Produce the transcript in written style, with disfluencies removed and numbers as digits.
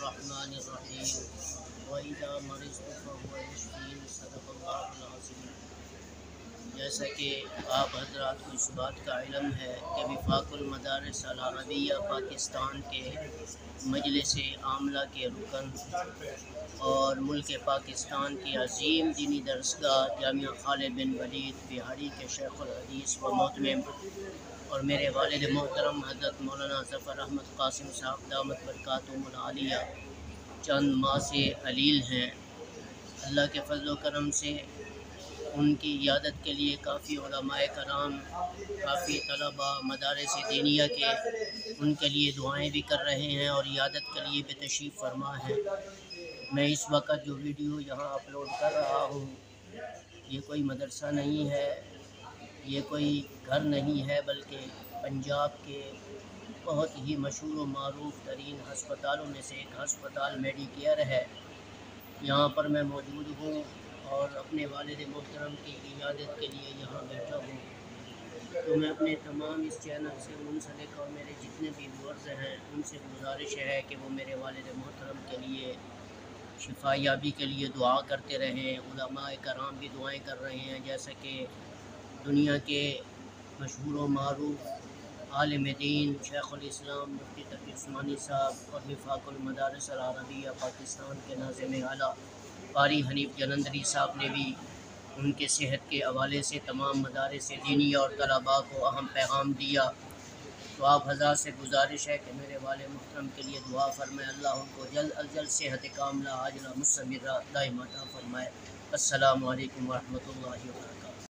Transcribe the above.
الرحمن الرحیم وَإِذَا مَرِضْتُ فَهُوَ يَشْفِينِ صدق اللہ العظیم۔ جیسا کہ آپ حضرات کو اس بات کا علم ہے کہ وفاق المدارس العربیہ پاکستان کے مجلس عاملہ کے رکن اور ملک پاکستان کی عظیم دینی درسگاہ جامعہ خالد بن ولید بہاری کے شیخ الحدیث و مہتمم اور میرے والد محترم حضرت مولانا ظفر احمد قاسم صاحب دامت برکاتہم العالیہ چند ماہ سے علیل ہیں۔ اللہ کے فضل و کرم سے ان کی عیادت کے لیے کافی علماء کرام، کافی طلباء مدارس دینیہ کے ان کے لیے دعائیں بھی کر رہے ہیں اور عیادت کے لیے بھی تشریف فرما ہیں۔ میں اس وقت جو ویڈیو یہاں اپلوڈ کر رہا ہوں یہ کوئی مدرسہ نہیں ہے، یہ کوئی گھر نہیں ہے، بلکہ پنجاب کے بہت ہی مشہور و معروف ترین ہسپتالوں میں سے ایک ہسپتال میڈی کیئر ہے۔ یہاں پر میں موجود ہوں اور اپنے والد محترم کی عیادت کے لیے یہاں بیٹھا ہوں۔ تو میں اپنے تمام اس چینل سے منسلک اور میرے جتنے بھی ویورز ہیں ان سے گزارش ہے کہ وہ میرے والد محترم کے لیے شفا یابی کے لیے دعا کرتے رہیں۔ علماء کرام بھی دعائیں کر رہے ہیں، جیسا کہ دنیا کے مشہور و معروف عالم دین شیخ الاسلام مفتی تقی عثمانی صاحب اور وفاق المدارس العربیہ پاکستان کے ناظم اعلیٰ قاری حنیف جلندری صاحب نے بھی ان کے صحت کے حوالے سے تمام مدارس دینیہ اور طلباء کو اہم پیغام دیا۔ تو آپ حضرات سے گزارش ہے کہ میرے والد محترم کے لیے دعا فرمائے، اللہ ان کو جلد از جلد صحت کاملہ عاجلہ مستمرہ دائمہ عطا فرمائے۔ السلام علیکم ورحمۃ اللہ وبرکاتہ۔